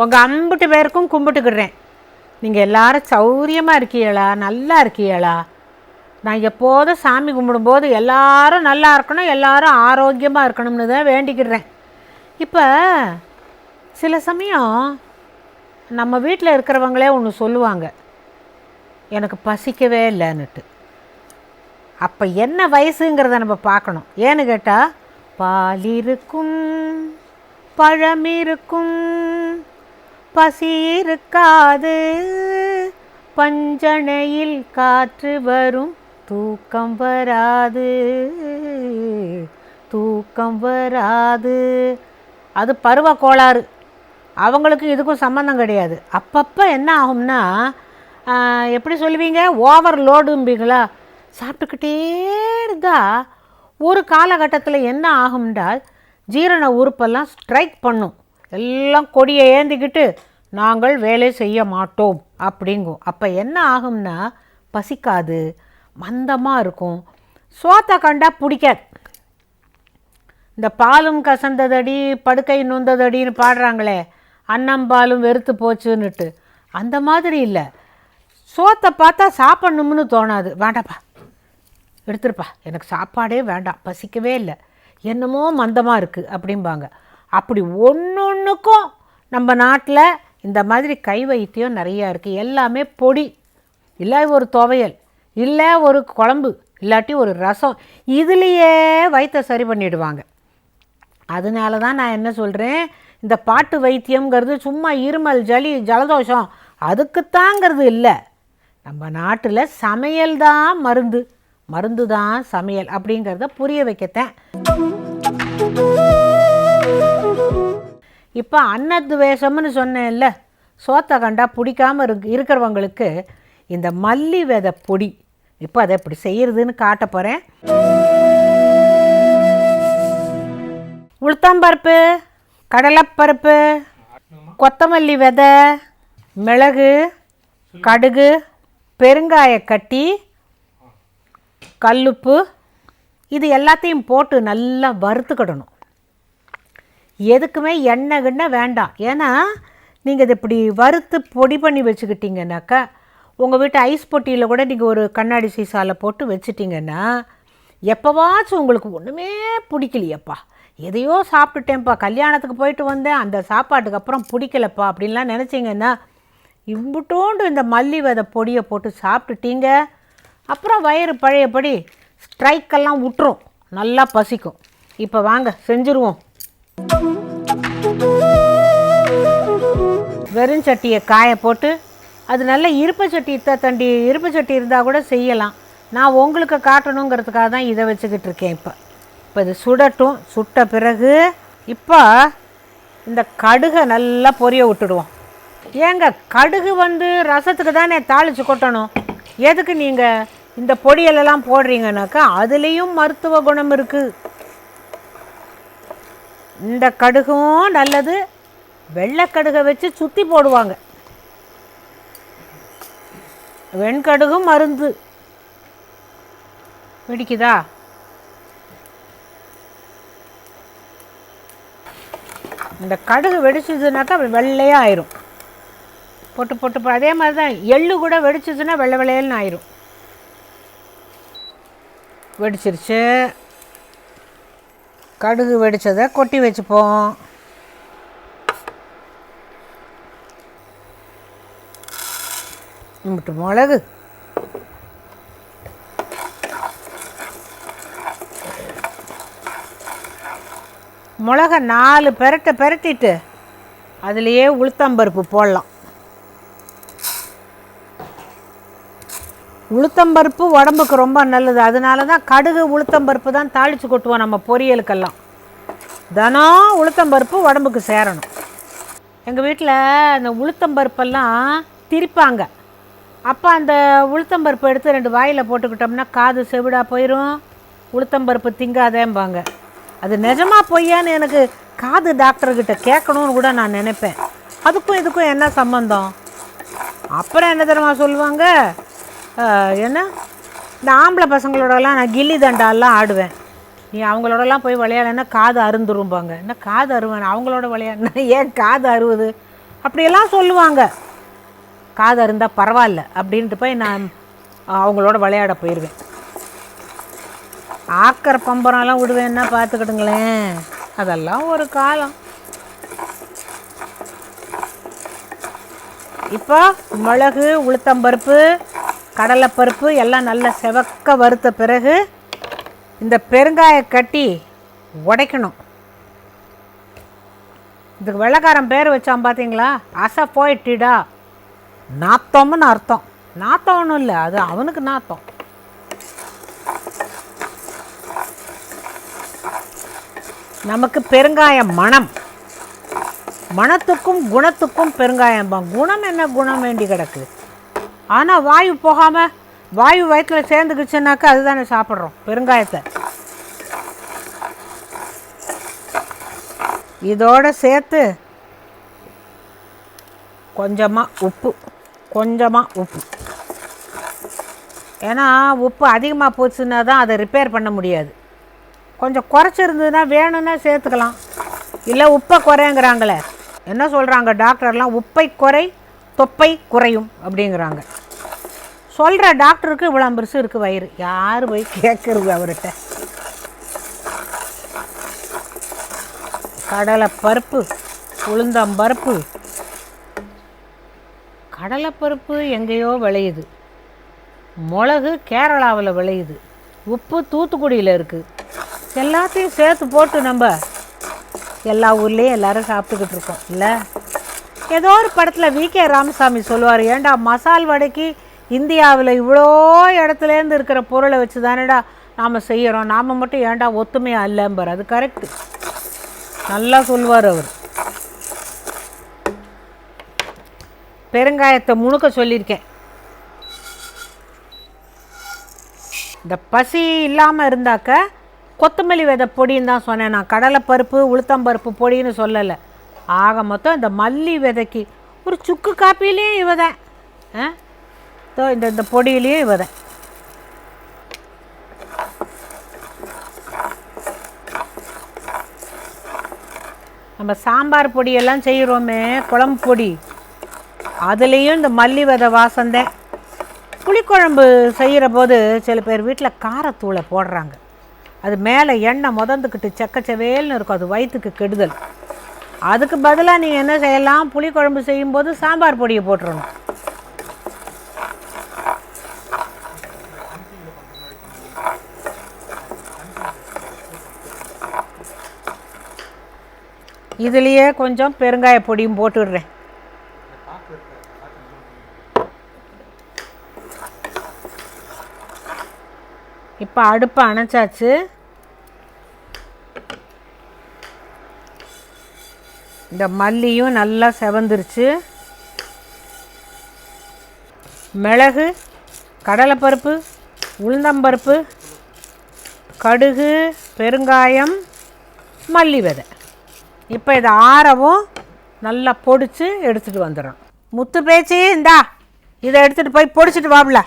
உங்கள் அம்பிட்டு பேருக்கும் கும்பிட்டுக்கிடுறேன். நீங்கள் எல்லாரும் சௌரியமாக இருக்கீங்களா, நல்லா இருக்கீங்களா? நான் எப்போதும் சாமி கும்பிடும்போது எல்லாரும் நல்லா இருக்கணும், எல்லாரும் ஆரோக்கியமாக இருக்கணும்னு தான் வேண்டிக்கிடுறேன். இப்போ சில சமயம் நம்ம வீட்டில் இருக்கிறவங்களே ஒன்று சொல்லுவாங்க, எனக்கு பசிக்கவே இல்லைன்னுட்டு. அப்போ என்ன வயசுங்கிறத நம்ம பார்க்கணும். ஏன்னு கேட்டால், பால் இருக்கும், பழம் இருக்கும், பசி இருக்காது, பஞ்சணையில் காற்று வரும், தூக்கம் வராது, தூக்கம் வராது. அது பருவ கோளாறு. அவங்களுக்கும் இதுக்கும் சம்மந்தம் கிடையாது. அப்பப்போ என்ன ஆகும்னா, எப்படி சொல்லுவீங்க, ஓவர்லோடும்பீங்களா, சாப்பிட்டுக்கிட்டே இருந்தால் ஒரு காலகட்டத்தில் என்ன ஆகும்னால் ஜீரண உறுப்பெல்லாம் ஸ்ட்ரைக் பண்ணும். எல்லாம் கொடியை ஏந்திக்கிட்டு நாங்கள் வேலை செய்ய மாட்டோம் அப்படிங்கும். அப்போ என்ன ஆகும்னா பசிக்காது, மந்தமாக இருக்கும், சோத்தை கண்டா பிடிக்காது. இந்த பாலும் கசந்ததடி படுக்கை நொந்ததடின்னு பாடுறாங்களே, அன்னம் பாலும் வெறுத்து போச்சுன்னுட்டு, அந்த மாதிரி இல்லை. சோத்தை பார்த்தா சாப்பிட்ணும்னு தோணாது. வேண்டாப்பா, எடுத்துருப்பா, எனக்கு சாப்பாடே வேண்டாம், பசிக்கவே இல்லை, என்னமோ மந்தமாக இருக்குது அப்படிம்பாங்க. அப்படி ஒன்றுக்கும் நம்ம நாட்டில் இந்த மாதிரி கை வைத்தியம் நிறையா இருக்குது. எல்லாமே பொடி, இல்லை ஒரு துவையல், இல்லை ஒரு குழம்பு, இல்லாட்டி ஒரு ரசம், இதுலேயே வயிற்றை சரி பண்ணிவிடுவாங்க. அதனால தான் நான் என்ன சொல்கிறேன், இந்த பாட்டு வைத்தியங்கிறது சும்மா இருமல் சளி ஜலதோஷம் அதுக்குத்தாங்கிறது இல்லை. நம்ம நாட்டில் சமையல் தான் மருந்து, மருந்து தான் சமையல் அப்படிங்கிறத புரிய வைக்கத்தேன். இப்போ அன்னத்வேஷம்னு சொன்னேன்ல, சோத்தை கண்டா பிடிக்காமல் இருக்கிறவங்களுக்கு இந்த மல்லி விதை பொடி, இப்போ அதை எப்படி செய்கிறதுன்னு காட்ட போகிறேன். உளுத்தம்பருப்பு, கடலைப்பருப்பு, கொத்தமல்லி விதை, மிளகு, கடுகு, பெருங்காயக்கட்டி, கல்லுப்பு, இது எல்லாத்தையும் போட்டு நல்லா வறுத்துக்கிடணும். எதுக்குமே எண்ணெய் கிண்ணெய் வேண்டாம். ஏன்னா நீங்கள் இது இப்படி வறுத்து பொடி பண்ணி வச்சுக்கிட்டிங்கனாக்கா, உங்கள் வீட்டு ஐஸ் பொட்டியில் கூட நீங்கள் ஒரு கண்ணாடி சீசாவில் போட்டு வச்சுட்டிங்கன்னா, எப்போவாச்சும் உங்களுக்கு ஒன்றுமே பிடிக்கலையப்பா, எதையோ சாப்பிட்டுட்டேன்ப்பா, கல்யாணத்துக்கு போயிட்டு வந்தேன், அந்த சாப்பாட்டுக்கு அப்புறம் பிடிக்கலப்பா அப்படின்லாம் நினச்சிங்கன்னா, இம்புட்டோண்டு இந்த மல்லி விதை பொடியை போட்டு சாப்பிட்டுட்டீங்க, அப்புறம் வயிறு பழையபடி ஸ்ட்ரைக்கெல்லாம் விட்டுரும், நல்லா பசிக்கும். இப்போ வாங்க செஞ்சுருவோம். வெறும் சட்டியை காய போட்டு, அது நல்ல இருப்பு சட்டி தண்டி இருப்பு சட்டி இருந்தால் கூட செய்யலாம். நான் உங்களுக்கு காட்டணுங்கிறதுக்காக தான் இதை வச்சுக்கிட்டு இருக்கேன். இப்போ இது சுடட்டும். சுட்ட பிறகு இப்போ இந்த கடுகை நல்லா பொரிய விட்டுடுவோம். ஏங்க, கடுகு ரசத்துக்கு தானே தாளித்து கொட்டணும், எதுக்கு நீங்கள் இந்த பொடியெல்லாம் போடுறீங்கன்னாக்கா அதுலேயும் மருத்துவ குணம் இருக்குது. இந்த கடுகும் நல்லது, வெள்ளைக்கடுகை வச்சு சுற்றி போடுவாங்க, வெண்கடுகும் மருந்து. பிடிக்குதா? இந்த கடுகு வெடிச்சதுனாக்கா வெள்ளையாக ஆயிரும். போட்டு போட்டு அதே மாதிரி தான் எள்ளு கூட வெடிச்சதுன்னா வெள்ளை வெள்ளையல்னு ஆயிரும். வெடிச்சிருச்சு, கடுகு வெடித்ததை கொட்டி வச்சுப்போம். மிளகு, மிளகை 4 பெரட்டிட்டு அதுலேயே உளுத்தம்பருப்பு போடலாம். உளுத்தம்பருப்பு உடம்புக்கு ரொம்ப நல்லது. அதனால தான் கடுகு உளுத்தம்பருப்பு தான் தாளித்து கொட்டுவோம் நம்ம பொரியலுக்கெல்லாம். தினம் உளுத்தம்பருப்பு உடம்புக்கு சேரணும். எங்கள் வீட்டில் அந்த உளுத்தம்பருப்பெல்லாம் திரிப்பாங்க. அப்போ அந்த உளுத்தம்பருப்பு எடுத்து 2 வாயில் போட்டுக்கிட்டோம்னா காது செவிடாக போயிடும், உளுத்தம்பருப்பு திங்காதேம்பாங்க. அது நிஜமாக பொய்யான்னு எனக்கு காது டாக்டர்கிட்ட கேட்கணும்னு கூட நான் நினைப்பேன். அதுக்கும் இதுக்கும் என்ன சம்பந்தம்? அப்புறம் என்ன தெரியுமா சொல்லுவாங்க, என்ன இந்த ஆம்பளை பசங்களோடலாம் நான் கில்லி தண்டாலாம் ஆடுவேன், நீ அவங்களோடலாம் போய் விளையாடனா காது அருந்துரும்பாங்க. என்ன காது அருவேன்? அவங்களோட விளையாடினா ஏன் காது அறுவுது? அப்படியெல்லாம் சொல்லுவாங்க. காது இருந்தால் பரவாயில்ல அப்படின்ட்டு போய் நான் அவங்களோட விளையாட போயிடுவேன். ஆக்கிற பம்பரம்லாம் விடுவேன்னா பார்த்துக்கிட்டுங்களேன், அதெல்லாம் ஒரு காலம். இப்போ மிளகு, உளுத்தம்பருப்பு, கடலைப்பருப்பு எல்லாம் நல்லா செவக்க வறுத்த பிறகு இந்த பெருங்காய கட்டி உடைக்கணும். இதுக்கு வெள்ளைக்காரன் பேர் வச்சான் பார்த்தீங்களா, அசஃபோய்டிடா, நாத்தம்னு அர்த்தம். நாத்தம் ஒன்றும் இல்லை, அது அவனுக்கு நாத்தம். நமக்கு பெருங்காயம் மணம், மணத்துக்கும் குணத்துக்கும் பெருங்காயம். குணம் என்ன குணம் வேண்டி கிடக்கு. ஆனால் வாயு போகாமல் வாயு வயிற்றில் சேர்ந்துக்குச்சுன்னாக்கா அதுதானே சாப்பிட்றோம் பெருங்காயத்தை. இதோடு சேர்த்து கொஞ்சமாக உப்பு. ஏன்னா உப்பு அதிகமாக போச்சுன்னா தான் அதை ரிப்பேர் பண்ண முடியாது. கொஞ்சம் குறைச்சிருந்ததுன்னா வேணும்னா சேர்த்துக்கலாம். இல்லை உப்பை குறைங்கிறாங்களே, என்ன சொல்கிறாங்க டாக்டர்லாம், உப்பை குறை தொப்பை குறையும் அப்படிங்கிறாங்க. சொல்கிற டாக்டருக்கு இவ்வளோ பெருசு இருக்குது வயிறு, யார் போய் கேட்குறது அவர்கிட்ட. கடலைப்பருப்பு, உளுந்தம்பருப்பு. கடலைப்பருப்பு எங்கேயோ விளையுது, மிளகு கேரளாவில் விளையுது, உப்பு தூத்துக்குடியில் இருக்குது. எல்லாத்தையும் சேர்த்து போட்டு நம்ம எல்லா ஊர்லேயும் எல்லோரும் சாப்பிட்டுக்கிட்டு இருக்கோம் இல்லை. ஏதோ ஒரு படத்தில் வி.கே. ராமசாமி சொல்லுவார், ஏண்டா மசால் வடைக்கு இந்தியாவில் இவ்வளோ இடத்துலேருந்து இருக்கிற பொருளை வச்சு தானேடா நாம் செய்கிறோம், நாம் மட்டும் ஏண்டா ஒத்துமையாக இல்லைம்பார். அது கரெக்டு, நல்லா சொல்லுவார் அவர். பெருங்காயத்தை முணுக்க சொல்லியிருக்கேன். இந்த பசி இல்லாமல் இருந்தாக்க கொத்தமல்லி விதை பொடின்னு தான் சொன்னேன் நான், கடலைப்பருப்பு உளுத்தம்பருப்பு பொடின்னு சொல்லலை. ஆக மொத்தம் இந்த மல்லி விதைக்கு ஒரு சுக்கு காப்பிலையும் இவதேன், இந்த பொடியிலையும் இவதேன். நம்ம சாம்பார் பொடியெல்லாம் செய்கிறோமே, குழம்பு பொடி, அதுலேயும் இந்த மல்லி விதை வாசந்தேன். புளிக்குழம்பு செய்கிற போது சில பேர் வீட்டில் காரத்தூளை போடுறாங்க. அது மேலே எண்ணெய் முதந்துக்கிட்டு செக்கச்சவேல்னு இருக்கும், அது வயிற்றுக்கு கெடுதல். அதுக்கு பதிலாக நீங்கள் என்ன செய்யலாம், புளிக்குழம்பு செய்யும்போது சாம்பார் பொடியை போட்டுறணும். இதுலேயே கொஞ்சம் பெருங்காய பொடியும் போட்டுடுறேன். இப்போ அடுப்பை அணைச்சாச்சு. இந்த மல்லியும் நல்லா செவந்துருச்சு. மிளகு, கடலைப்பருப்பு, உளுந்தம்பருப்பு, கடுகு, பெருங்காயம், மல்லி விதை. இப்போ இதை ஆறவும் நல்லா பொடிச்சு எடுத்துகிட்டு வந்துடும். முத்து பேச்சு, இந்தா இதை எடுத்துகிட்டு போய் பொடிச்சிட்டு வாப்ல.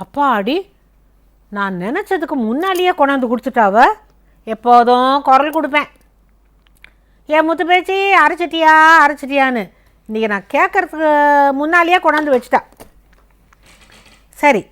அப்பாடி, நான் நினச்சதுக்கு முன்னாலேயே கொண்டாந்து கொடுத்துட்டாவ. எப்போதும் குரல் கொடுப்பேன், ஏன் முத்து பேச்சு அரைச்சிட்டியான்னு. இன்றைக்கி நான் கேட்குறதுக்கு முன்னாலேயே கொண்டாந்து வச்சுட்டா. சரி,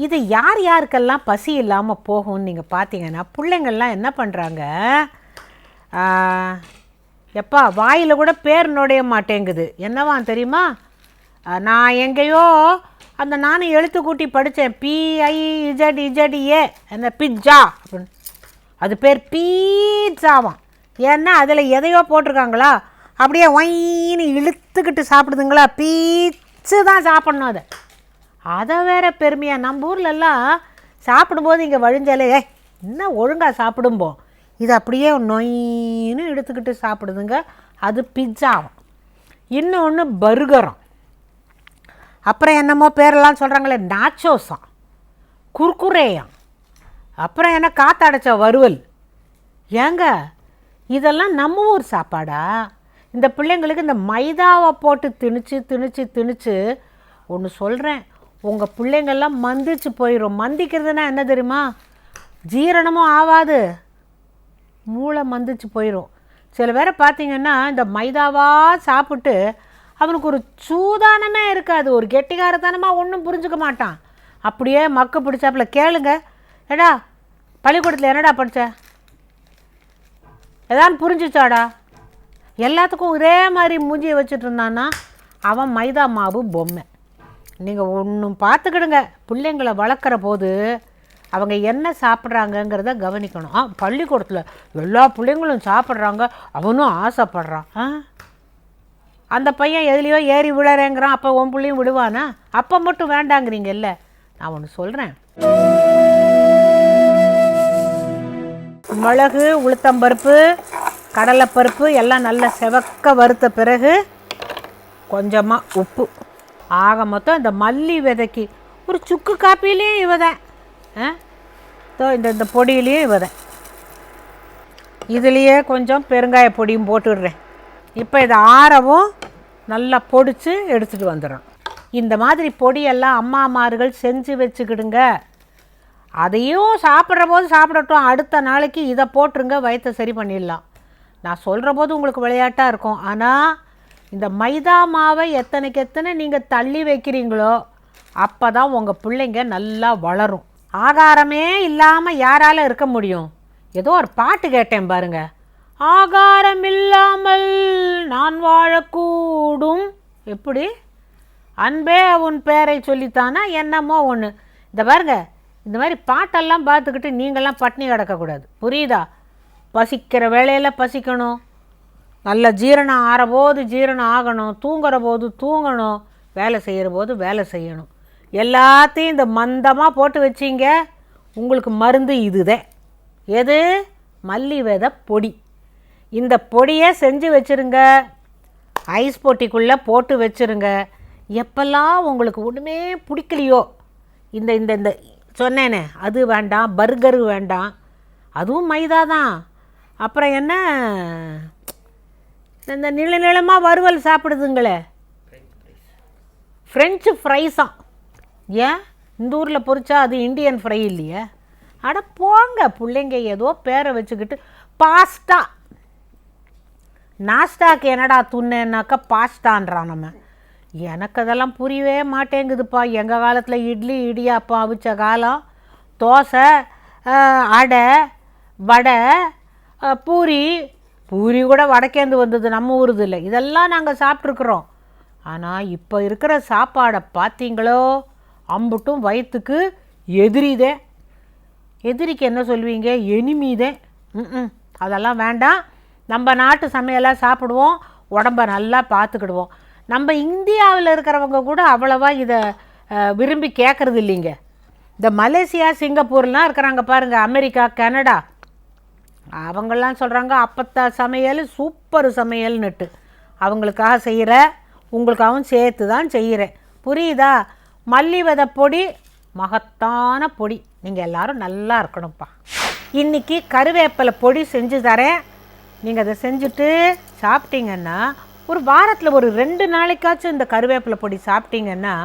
இது யார் யாருக்கெல்லாம் பசி இல்லாமல் போகும்னு நீங்கள் பார்த்தீங்கன்னா, பிள்ளைங்கள்லாம் என்ன பண்ணுறாங்க, எப்பா வாயில் கூட பேர் நுழைய மாட்டேங்குது. என்னவான் தெரியுமா, நான் எங்கேயோ அந்த நானும் எழுத்து கூட்டி படித்தேன், PIZZA, அந்த பிட்ஜா அப்படின்னு. அது பேர் பீட்சாவான். ஏன்னா அதில் எதையோ போட்டிருக்காங்களா, அப்படியே ஒயின்னு இழுத்துக்கிட்டு சாப்பிடுதுங்களா, பீச்சு தான் சாப்பிட்ணும். அதை வேற பெருமையாக நம்ம ஊர்லெல்லாம் சாப்பிடும்போது இங்கே வழிஞ்சாலே இன்னும் ஒழுங்காக சாப்பிடும்போம், இது அப்படியே நொயின்னு எடுத்துக்கிட்டு சாப்பிடுதுங்க. அது பிட்சாவும். இன்னொன்று பர்கரும். அப்புறம் என்னமோ பேரெல்லாம் சொல்கிறாங்களே, நாச்சோஸாம், குர்குரேயாம், அப்புறம் என்ன காத்தடைச்ச வறுவல். ஏங்க இதெல்லாம் நம்ம ஊர் சாப்பாடா? இந்த பிள்ளைங்களுக்கு இந்த மைதாவை போட்டு திணிச்சு ஒன்று சொல்கிறேன், உங்கள் பிள்ளைங்கள்லாம் மந்திச்சு போயிடும். மந்திக்கிறதுனா என்ன தெரியுமா, ஜீரணமும் ஆகாது, மூளை மந்திச்சு போயிடும். சில பேரை பார்த்தீங்கன்னா இந்த மைதாவாக சாப்பிட்டு அவனுக்கு ஒரு சூதானமே இருக்காது, ஒரு கெட்டிக்காரத்தனமாக ஒன்றும் புரிஞ்சுக்க மாட்டான். அப்படியே மக்கு பிடிச்சாப்புல. கேளுங்க, ஏடா பள்ளிக்கூடத்தில் என்னடா படித்த, எதாவது புரிஞ்சிச்சாடா? எல்லாத்துக்கும் ஒரே மாதிரி மூஞ்சியை வச்சுட்டு இருந்தான்னா அவன் மைதா மாவு பொம்மை. நீங்கள் ஒன்றும் பார்த்துக்கிடுங்க, பிள்ளைங்களை வளர்க்குற போது அவங்க என்ன சாப்பிட்றாங்கங்கிறத கவனிக்கணும். பள்ளிக்கூடத்தில் எல்லா பிள்ளைங்களும் சாப்பிட்றாங்க, அவனும் ஆசைப்படுறான். அந்த பையன் எதுலேயோ ஏறி விழறேங்கிறான், அப்போ உன் பிள்ளையும் விடுவானா? அப்போ மட்டும் வேண்டாங்கிறீங்கல்ல. நான் ஒன்று சொல்கிறேன், மிளகு, உளுத்தம்பருப்பு, கடலைப்பருப்பு எல்லாம் நல்லா செவக்க வறுத்த பிறகு கொஞ்சமாக உப்பு, ஆக மொத்தம் இந்த மல்லி விதைக்கு ஒரு சுக்கு காப்பிலையும் இவதான், இந்த பொடியிலையும் இவதான், இதுலேயே கொஞ்சம் பெருங்காய பொடியும் போட்டுடுறேன். இப்போ இதை ஆறவும் நல்லா பொடிச்சு எடுத்துகிட்டு வந்துடும். இந்த மாதிரி பொடியெல்லாம் அம்மாமார்கள் செஞ்சு வச்சுக்கிடுங்க. அதையும் சாப்பிட்ற போது சாப்பிடட்டும், அடுத்த நாளைக்கு இதை போட்டுருங்க, வயிற்றை சரி பண்ணிடலாம். நான் சொல்கிற போது உங்களுக்கு விளையாட்டாக இருக்கும், ஆனால் இந்த மைதா மாவை எத்தனைக்கு எத்தனை நீங்கள் தள்ளி வைக்கிறீங்களோ அப்போ தான் உங்கள் பிள்ளைங்க நல்லா வளரும். ஆகாரமே இல்லாமல் யாரால் இருக்க முடியும்? ஏதோ ஒரு பாட்டு கேட்டேன் பாருங்க, ஆகாரம் இல்லாமல் நான் வாழக்கூடும், எப்படி அன்பே உன் பேரை சொல்லித்தானா என்னமோ ஒன்று. இந்த பாருங்க, இந்த மாதிரி பாட்டெல்லாம் பார்த்துக்கிட்டு நீங்கள்லாம் பட்னி கிடக்கக்கூடாது, புரியுதா? பசிக்கிற வேளையில் பசிக்கணும், நல்ல ஜீரணம் ஆகிறபோது ஜீரணம் ஆகணும், தூங்குற போது தூங்கணும், வேலை செய்கிற போது வேலை செய்யணும். எல்லாத்தையும் இந்த மந்தமாக போட்டு வச்சிங்க, உங்களுக்கு மருந்து இதுதான். எது? மல்லி விதை பொடி. இந்த பொடியை செஞ்சு வச்சுருங்க, ஐஸ் போட்டிக்குள்ளே போட்டு வச்சுருங்க. எப்பெல்லாம் உங்களுக்கு ஒன்றுமே பிடிக்கலையோ, இந்த இந்த இந்த சொன்னேனே அது வேண்டாம், பர்கரு வேண்டாம், அதுவும் மைதா தான். அப்புறம் என்ன, இந்த நீளமாக வறுவல் சாப்பிடுதுங்களே, ஃப்ரெஞ்சு ஃப்ரைஸாம். ஏன் இந்த ஊரில் பொரிச்சா அது இண்டியன் ஃப்ரை இல்லையே? அட போங்க, பிள்ளைங்க ஏதோ பேரை வச்சுக்கிட்டு பாஸ்தா. நாஸ்டாக்கு என்னடா துண்ணேன்னாக்கா பாஸ்தான்றான் நம்ம. எனக்கு அதெல்லாம் புரியவே மாட்டேங்குதுப்பா. எங்கள் காலத்தில் இட்லி இடியாப்பம் அவிச்ச காலம், தோசை, அடை, வடை, பூரி கூட வடக்கேந்து வந்தது, நம்ம ஊருது இல்லை. இதெல்லாம் நாங்கள் சாப்பிட்ருக்குறோம். ஆனால் இப்போ இருக்கிற சாப்பாடை பார்த்தீங்களோ, அம்புட்டும் வயிற்றுக்கு எதிரிதே. எதிரிக்கு என்ன சொல்வீங்க? எனிமிதே. அதெல்லாம் வேண்டாம். நம்ம நாட்டு சமையலாக சாப்பிடுவோம், உடம்ப நல்லா பார்த்துக்கிடுவோம். நம்ம இந்தியாவில் இருக்கிறவங்க கூட அவ்வளவா இதை விரும்பி கேட்குறது இல்லைங்க. இந்த மலேசியா, சிங்கப்பூர்லாம் இருக்கிறாங்க பாருங்கள், அமெரிக்கா, கனடா, அவங்கெல்லாம் சொல்கிறாங்க அப்பத்தா சமையல் சூப்பர் சமையல்னுட்டு. அவங்களுக்காக செய்கிற, உங்களுக்காகவும் சேர்த்து தான் செய்கிறேன், புரியுதா? மல்லி விதை பொடி மகத்தான பொடி. நீங்கள் எல்லோரும் நல்லா இருக்கணும்ப்பா. இன்றைக்கி கருவேப்பிலை பொடி செஞ்சு தரேன். நீங்கள் அதை செஞ்சுட்டு சாப்பிட்டீங்கன்னா, ஒரு வாரத்தில் ஒரு 2 நாளைக்காச்சும் இந்த கருவேப்பிலை பொடி சாப்பிட்டீங்கன்னா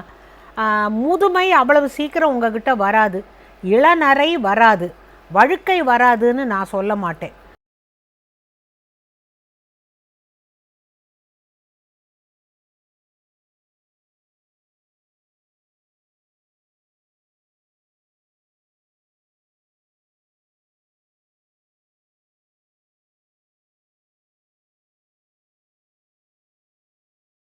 முதுமை அவ்வளவு சீக்கிரம் உங்ககிட்ட வராது, இளநரை வராது, வழுக்கை வராதுன்னு நான் சொல்ல மாட்டேன்.